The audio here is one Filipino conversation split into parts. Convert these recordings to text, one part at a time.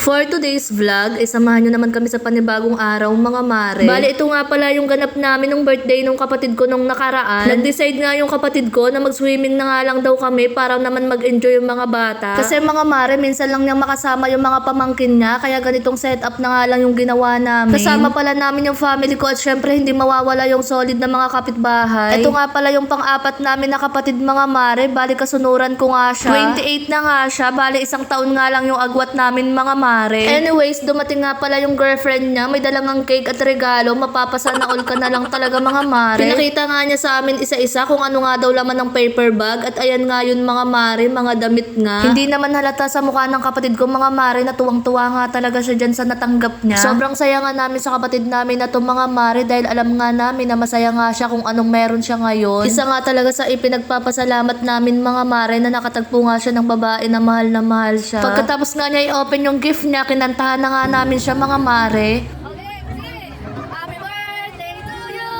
For today's vlog, samahan nyo naman kami sa panibagong araw mga mare. Bale, ito nga pala yung ganap namin nung birthday nung kapatid ko nung nakaraan. Nag-decide nga yung kapatid ko na mag-swimming na nga lang daw kami para naman mag-enjoy yung mga bata. Kasi mga mare, minsan lang niyang makasama yung mga pamangkin niya, kaya ganitong setup na nga lang yung ginawa namin. Kasama pala namin yung family ko at syempre hindi mawawala yung solid na mga kapitbahay. Ito nga pala yung pang-apat namin na kapatid mga mare, bale kasunuran ko nga siya. 28 na nga siya, bale isang taon nga lang yung agwat namin mga mare. Anyways, dumating nga pala yung girlfriend niya, may dalang cake at regalo, mapapasana all ka na lang talaga mga mare. Pinakita nga niya sa amin isa-isa kung ano nga daw laman ng paper bag at ayan nga yun mga mare, mga damit nga. Hindi naman halata sa mukha ng kapatid ko mga mare na tuwang-tuwa nga talaga siya dyan sa natanggap niya. Sobrang saya nga namin sa kapatid namin na to mga mare dahil alam nga namin na masaya nga siya kung anong meron siya ngayon. Isa nga talaga sa ipinagpapasalamat namin mga mare na nakatagpo nga siya ng babae na mahal siya. Pagkatapos nga niya i-open yung gift niya, kinantahan na nga namin siya mga mare. Happy birthday to you.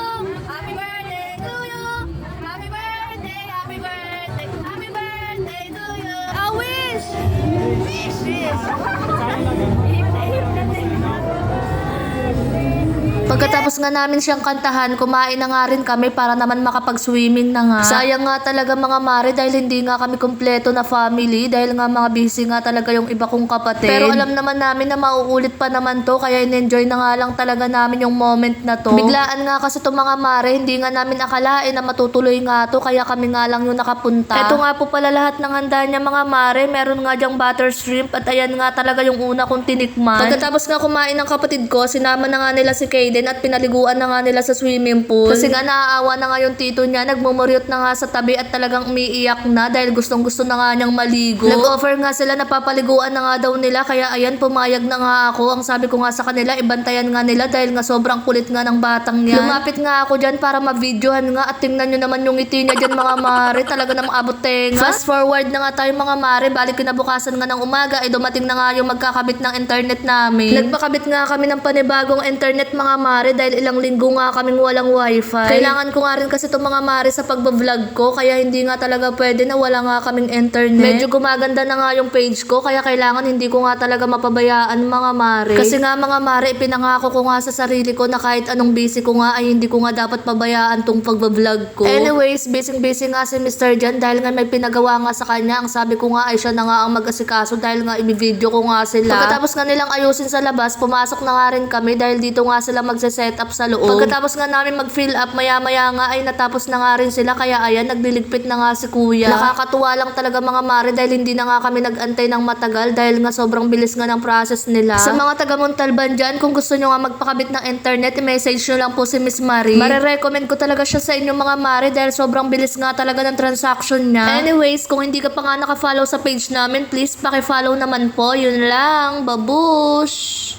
Happy birthday to you. Happy birthday, happy birthday. Happy birthday to you. A wish. Pagkatapos nga namin siyang kantahan, kumain na nga rin kami para naman makapag-swimming na nga. Sayang nga talaga mga mare dahil hindi nga kami kumpleto na family dahil nga mga busy nga talaga yung iba kong kapatid. Pero alam naman namin na mauulit pa naman to kaya in-enjoy na nga lang talaga namin yung moment na to. Biglaan nga kasi to mga mare, hindi nga namin akalain na matutuloy nga to kaya kami nga lang yung nakapunta. Ito nga po pala lahat ng handa niya mga mare, meron nga dyang butter shrimp at ayan nga talaga yung una kong tinikman. Pagkatapos nga kumain ng kapatid ko, sinama na nga nila si Kaden at pinaliguan na nga nila sa swimming pool. Kasi nga naaawa na nga yung tito niya, nagmumuryot na nga sa tabi at talagang umiiyak na dahil gustong gusto na nga niyang maligo. Nag-offer nga sila na papaliguan na nga daw nila kaya ayan pumayag na nga ako. Ang sabi ko nga sa kanila, ibantayan nga nila dahil nga sobrang kulit nga ng batang niya. Lumapit nga ako dyan para ma-videohan nga at tingnan nyo naman yung ngiti niya dyan mga mare, talaga namang abot tenga. Fast forward na nga tayo mga mare, balik kinabukasan nga ng umaga ay dumating na nga yung magkakabit ng internet namin. Nagpakabit nga kami ng panibagong internet mga mare dahil ilang linggo nga kaming walang wifi. Kailangan ko nga rin kasi itong mga mare sa pagbablog ko kaya hindi nga talaga pwede na wala nga kaming internet. Medyo gumaganda na nga yung page ko kaya kailangan hindi ko nga talaga mapabayaan mga mare. Kasi nga mga mare, pinangako ko nga sa sarili ko na kahit anong busy ko nga ay hindi ko nga dapat pabayaan tong pagbablog ko. Anyways, busy nga si Mr. Jan dahil nga may pinagawa nga sa kanya. Ang sabi ko nga ay siya na nga ang mag-asikaso dahil nga i-video ko nga sila. Pagkatapos nga nilang ayusin sa labas, pumasok na nga rin kami dahil dito nga sila magse-set up sa loob. Pagkatapos nga namin mag-fill up, maya-maya nga ay natapos na nga rin sila kaya ayan, nagliligpit na nga si kuya. Nakakatuwa lang talaga mga mare dahil hindi na nga kami nag-antay ng matagal dahil nga sobrang bilis nga ng process nila. Sa mga taga Montalban dyan, kung gusto nyo nga magpakabit ng internet, i-message nyo lang po si Miss Marie. Mare-recommend ko talaga siya sa inyo mga mare dahil sobrang bilis nga talaga ng transaction niya. Anyways, kung hindi ka pa nga nakafollow sa page namin, please paki-follow naman po. Yun lang. Babush!